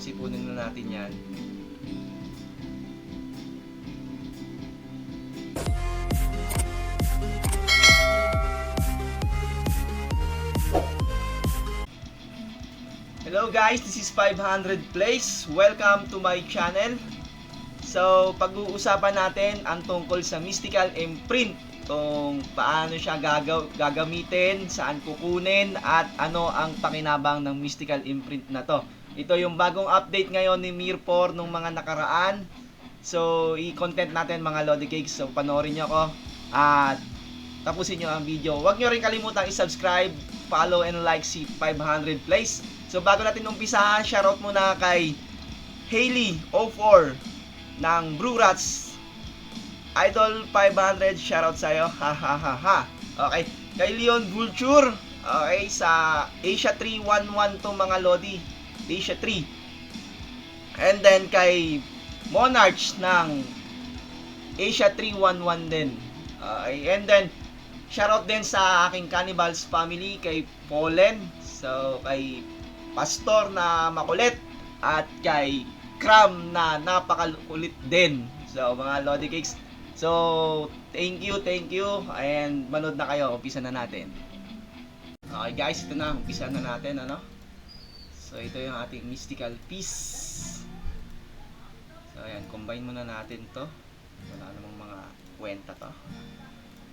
Tapos ipunin na natin yan. Hello guys, this is 500 Plays. Welcome to my channel. So, pag-uusapan natin ang tungkol sa Mystical Imprint. Kung paano siya gagamitin, saan kukunin, at ano ang pakinabang ng Mystical Imprint na to. Ito yung bagong update ngayon ni Mirpor nung mga nakaraan. So, i-content natin mga Lodi Cakes. So, panoorin nyo ako at tapusin nyo ang video. Huwag nyo rin kalimutang i-subscribe, follow, and like si 500 Plays. So bago natin umpisahan, shoutout muna kay Hailey04 ng Brew Rats. Idol 500, shoutout sa'yo. Ha ha ha ha. Okay. Kay Leon Vulture. Okay. Sa Asia 311 to mga Lodi. Asia 3. And then kay Monarch ng Asia 311 din. Okay. And then shoutout din sa aking Cannibals family. Kay Pollen. So kay Pastor na makulit at kay Cram na napakakulit din. So mga Lodi Cakes, so thank you and manood na kayo. Umpisa na natin. Okay guys, ito na, umpisa na natin ano. So ito yung ating mystical piece. So ayan, combine muna natin to. Wala namang mga kwenta to.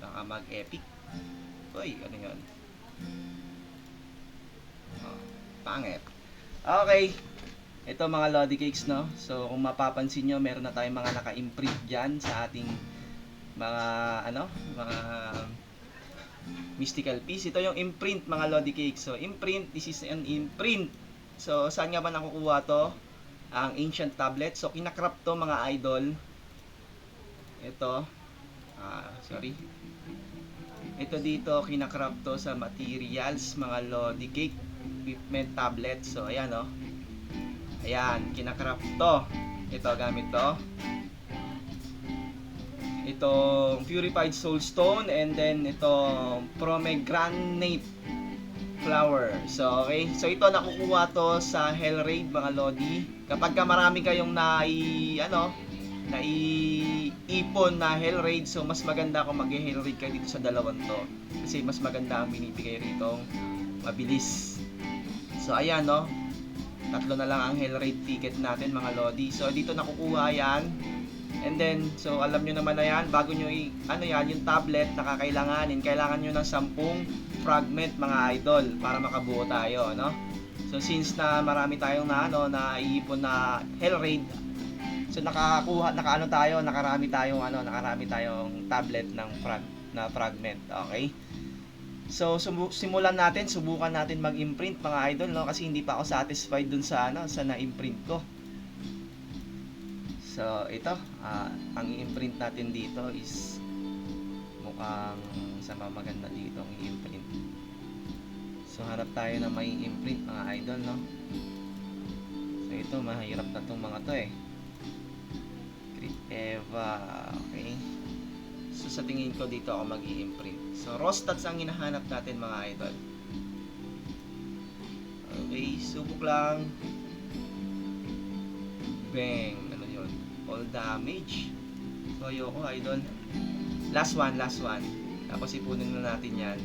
Baka mag-epic. Uy, ano yun? Pangit. Okay. Ito mga Lodi Cakes, no? So, kung mapapansin nyo, meron na tayong mga naka-imprint dyan sa ating mga, mga mystical piece. Ito yung imprint, mga Lodi Cakes. So, imprint, this is an imprint. So, saan nga ba nakukuha to? Ang ancient tablet. So, kinakrap to, mga idol. Ito. Sorry. Ito dito, kinakrap to sa materials, mga Lodi Cake. Equipment tablet. So ayan oh. Ayan, kinakraft to. Ito gamit to. Itong purified soulstone and then itong pomegranate flower. So okay. So ito nakukuha to sa Hell Raid mga Lodi. Kapag ka marami kayong naiipon na Hell Raid, so mas maganda kung mag-Hell Raid kayo dito sa dalawang to. Kasi mas maganda ang binibigay rito, mabilis. So ayan no, tatlo na lang ang Hell Raid ticket natin mga Lodi. So dito nakukuha yan. And then, so alam nyo naman na yan, bago nyo yung tablet na kailangan nyo ng 10 fragment mga idol para makabuo tayo, no? So since na marami tayong naiipon na Hell Raid, so nakarami tayong tablet ng fragment, okay? So subukan natin mag-imprint mga idol, no, kasi hindi pa ako satisfied dun sa na-imprint ko. So ito, ang i-imprint natin dito is mukhang maganda dito ang i-imprint. So harap tayo na may imprint mga idol, no. So ito, mahirap na tong mga to eh. Eva, okay. So sa tingin ko dito ako mag-i-imprint. So Rostats ang hinahanap natin mga idol. Okay, subok lang. Bang, ano yun? All damage. So ayoko idol. Last one. Tapos ipunin na natin yan.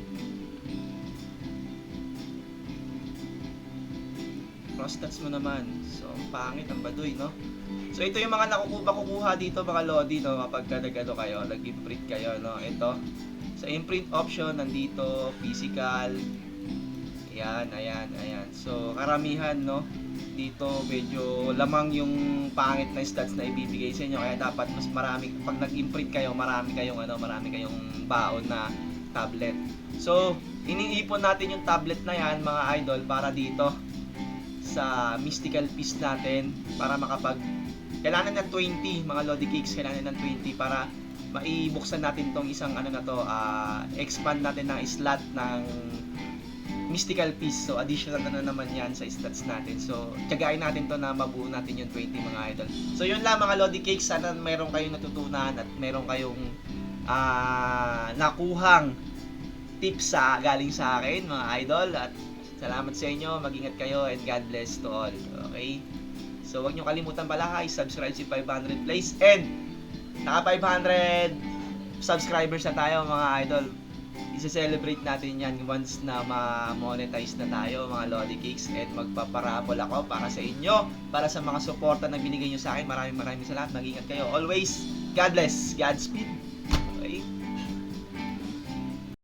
Rostats mo naman. So ang pangit, ang baduy, no? So ito yung mga nakukuha dito mga Lodi, no, kapag nag-imprint kayo, no. Ito sa imprint option nandito physical. Ayan. So karamihan, no, dito medyo lamang yung pangit na stats na ibibigay sa inyo, kaya dapat mas marami pag nag-imprint kayo, marami kayong baon na tablet. So iniipon natin yung tablet na yan mga idol para dito sa mystical piece natin, para kailangan ng 20 mga Lodi Cakes, kailangan ng 20 para maibuksan natin tong isang expand natin ng slot ng mystical piece. So additional na naman yan sa stats natin. So tiyagain natin to na mabuo natin yung 20 mga idol. So yun lang mga Lodi Cakes, sana meron kayong natutunan at meron kayong nakuhang tips galing sa akin mga idol, at salamat sa inyo, mag-ingat kayo and God bless to all. Okay? So huwag nyo kalimutan pala ha, i-subscribe si 500 plays. And naka 500 subscribers na tayo mga idol. I-celebrate natin yan once na ma-monetize na tayo mga Lodi Cakes. And magpaparapol ako para sa inyo, para sa mga suporta na binigay nyo sa akin. Maraming salamat. Mag-ingat kayo always. God bless. Godspeed. Okay.